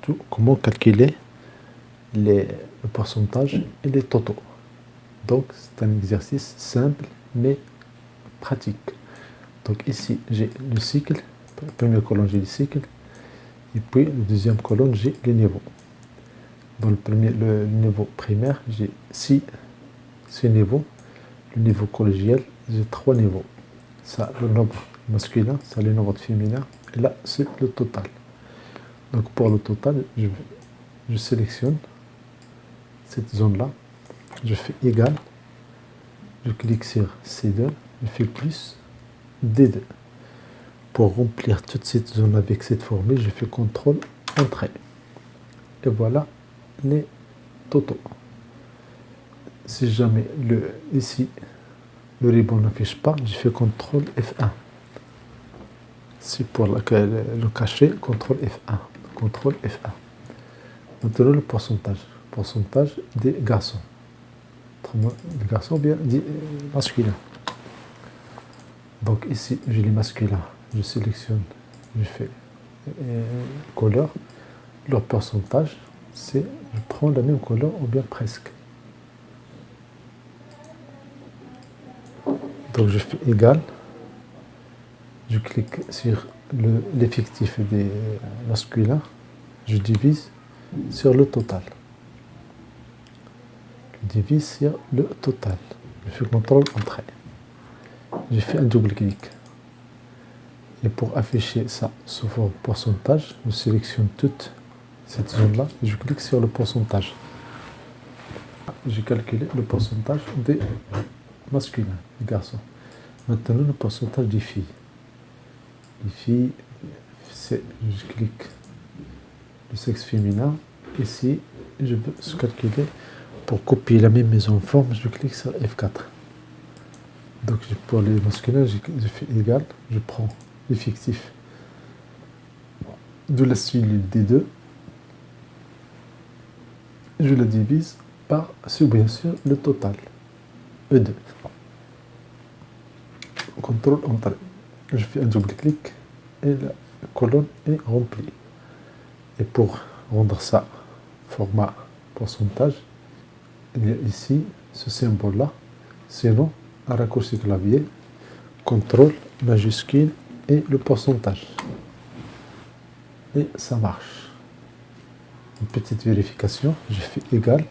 surtout comment calculer le pourcentage et les totaux. Donc c'est un exercice simple mais pratique. Donc ici j'ai le cycle, première colonne j'ai le cycle, et puis la deuxième colonne j'ai les niveaux. Dans le niveau primaire j'ai 6 niveaux, le niveau collégial j'ai 3 niveaux. Ça le nombre masculin, ça le nombre féminin, et là c'est le total. Donc pour le total, je sélectionne cette zone-là, je fais égal, je clique sur C2, je fais plus D2. Pour remplir toute cette zone avec cette formule, je fais CTRL Entrée. Et voilà les totaux. Si jamais ici le ruban n'affiche pas, je fais CTRL F1. Si pour le cacher, CTRL F1. CTRL F1. Maintenant le pourcentage des garçons. Des garçons bien dit masculins. Donc ici j'ai les masculins, je sélectionne, je fais couleur. Leur pourcentage, c'est je prends la même couleur ou bien presque. Donc je fais égal, je clique sur l'effectif des masculins, je divise sur le total. Je divise sur le total. Je fais CTRL Entrée. J'ai fait un double clic. Et pour afficher ça sous forme pourcentage, je sélectionne toute cette zone-là et je clique sur le pourcentage. J'ai calculé le pourcentage des masculins, des garçons. Maintenant, le pourcentage des filles. Les filles, je clique le sexe féminin. Ici, je veux se calculer. Pour copier la même mise en forme, je clique sur F4. Donc pour les masculins, je fais égal, je prends l'effectif de la cellule D2, je la divise par, bien sûr, le total, E2. CTRL Entrée. Je fais un double clic et la colonne est remplie. Et pour rendre ça format pourcentage, il y a ici ce symbole-là, sinon un raccourci clavier, CTRL majuscule et le pourcentage. Et ça marche. Une petite vérification, je fais égal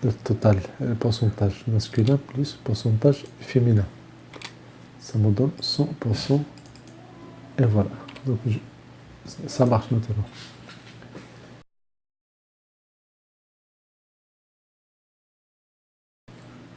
le total, le pourcentage masculin plus pourcentage féminin. Ça me donne 100%. Et voilà. Donc ça marche maintenant.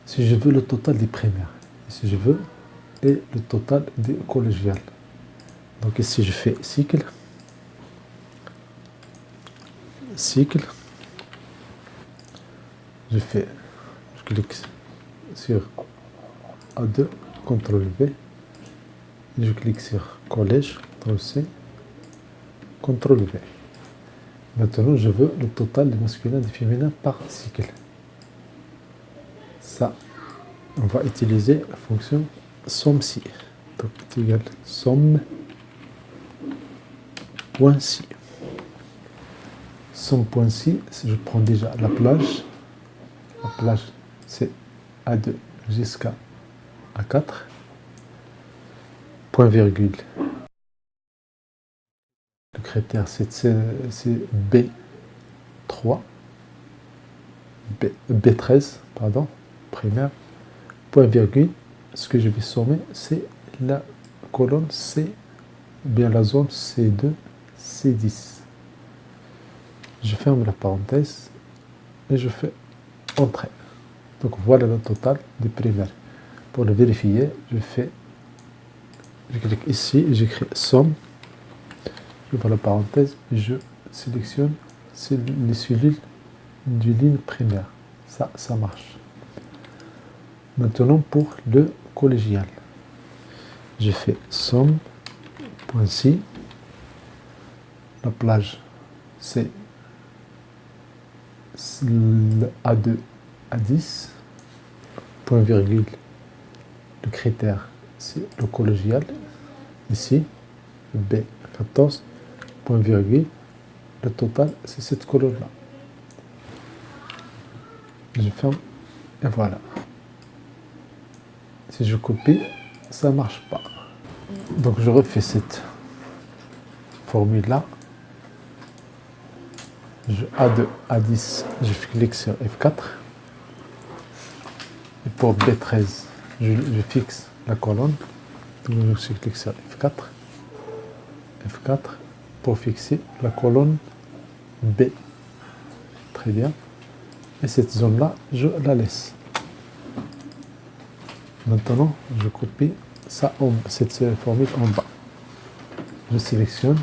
Si je veux le total des primaires, si je veux, et le total des collégiales. Donc ici je fais cycle, je clique sur A2, CTRL V, je clique sur collège, CTRL C, CTRL V. Maintenant je veux le total des masculins et des féminins par cycle. Ça, on va utiliser la fonction somme-si. Donc c'est égal somme.si. Somme.si, si je prends déjà la plage c'est A2 jusqu'à A4, point virgule. Le critère c'est B3, B13, pardon, primaire, point virgule. Ce que je vais sommer, c'est la colonne C, bien la zone C2, C10. Je ferme la parenthèse et je fais Entrée. Donc voilà le total des primaires. Pour le vérifier, je clique ici et j'écris somme. J'ouvre la parenthèse et je sélectionne les cellules du ligne primaire. Ça marche. Maintenant pour le collégial, j'ai fait somme.si. La plage c'est A2 à 10, point virgule. Le critère c'est le collégial, ici B14, point virgule. le total, c'est cette colonne-là. Je ferme et voilà. Si je copie, ça ne marche pas. Donc je refais cette formule-là. A2, A10, je clique sur F4. Et pour B13, je fixe la colonne. Donc je clique sur F4. F4 pour fixer la colonne B. Très bien. Et cette zone-là, je la laisse. Maintenant, je copie ça, cette formule en bas. Je sélectionne.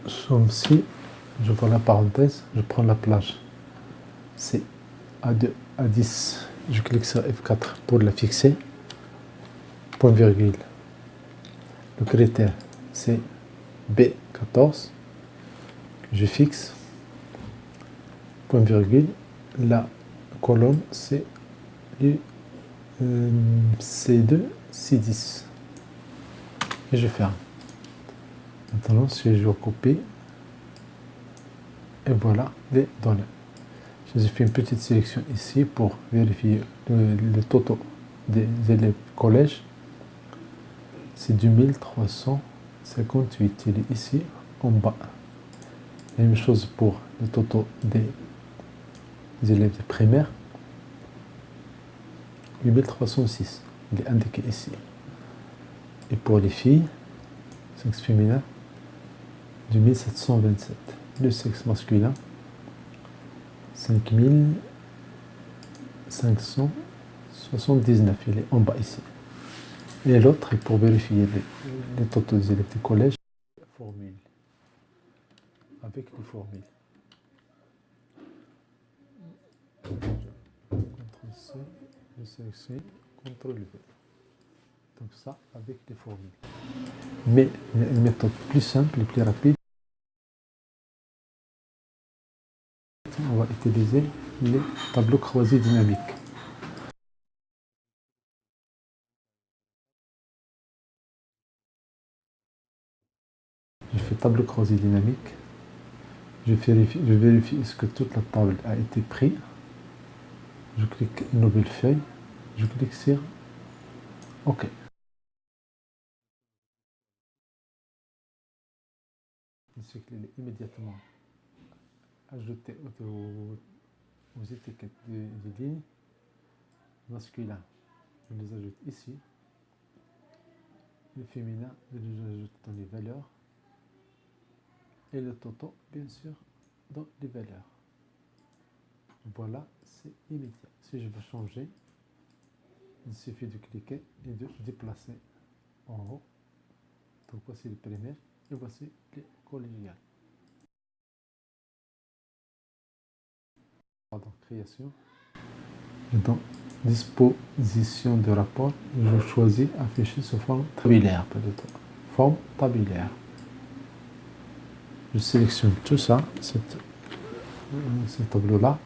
Somme-ci, je vois la parenthèse, je prends la plage. C'est A2, A10. Je clique sur F4 pour la fixer. Point virgule. Le critère, c'est B14. Je fixe. Point virgule. La colonne, c'est le C2, C10. Et je ferme. Maintenant, si je copie, et voilà les données. J'ai fait une petite sélection ici pour vérifier le total des élèves collège. C'est 2358. Il est ici en bas. La même chose pour le total des élèves de primaire. 8306. Il est indiqué ici. Et pour les filles, sexe féminin, 2727. Le sexe masculin, 5579. Il est en bas ici. Et l'autre est pour vérifier les totaux des élèves du collège. Formule. Avec les formules. CTRL-C, je sélectionne, CTRL-V. Donc ça, avec les formules. Mais une méthode plus simple et plus rapide, on va utiliser les tableaux croisés dynamiques. Je fais tableau croisé dynamique. Je vérifie est-ce que toute la table a été prise. Je clique une nouvelle feuille. Je clique sur OK. Il se clique immédiatement ajouter aux étiquettes des lignes masculin. Je les ajoute ici. Le féminin, je les ajoute dans les valeurs. Et le total, bien sûr, dans les valeurs. Voilà, c'est immédiat. Si je veux changer, il suffit de cliquer et de déplacer en haut. Donc voici les primaires et voici les collégiales. Dans création et dans disposition de rapport, je choisis afficher sous forme tabulaire peut-être. Forme tabulaire. Je sélectionne tout ça, ce tableau-là,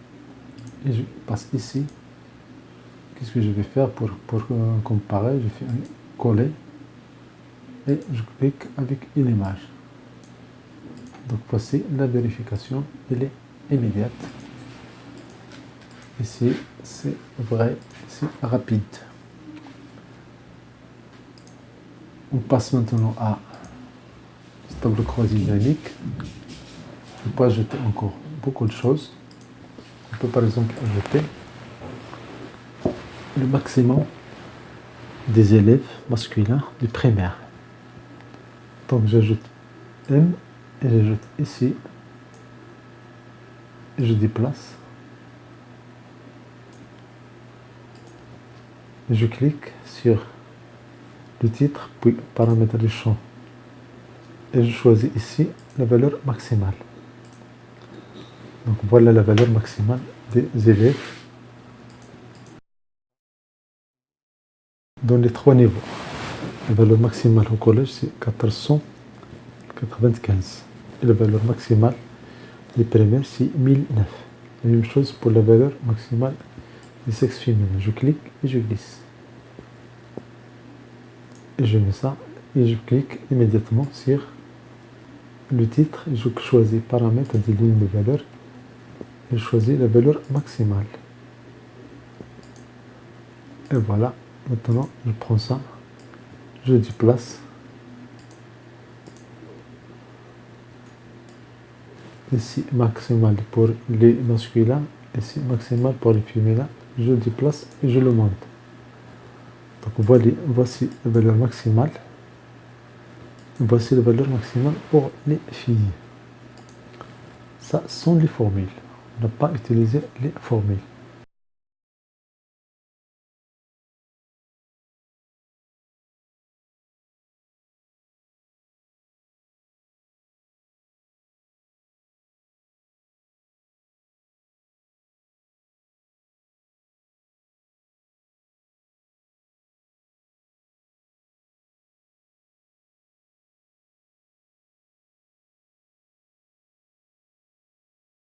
et je passe ici. Qu'est-ce que je vais faire pour comparer? Je fais un coller et je clique avec une image. Donc voici la vérification, elle est immédiate. Ici, c'est vrai, c'est rapide. On passe maintenant à ce tableau croisé dynamique. On peut ajouter encore beaucoup de choses. On peut par exemple ajouter le maximum des élèves masculins du primaire. Donc j'ajoute M et j'ajoute ici et je déplace. Et je clique sur le titre, puis paramètres du champ. Et je choisis ici la valeur maximale. Donc voilà la valeur maximale des élèves dans les trois niveaux. La valeur maximale au collège, c'est 495. Et la valeur maximale des primaires, c'est 1009. La même chose pour la valeur maximale des sexes féminins. Je clique et je glisse. Et je mets ça et je clique immédiatement sur le titre, je choisis paramètres des lignes de valeur et je choisis la valeur maximale. Et voilà, maintenant je prends ça, je déplace. Ici maximal pour les masculins, ici maximal pour les féminins, je déplace et je le monte. Donc voici la valeur maximale. Voici la valeur maximale pour les filles. Ça sont les formules. On n'a pas utilisé les formules.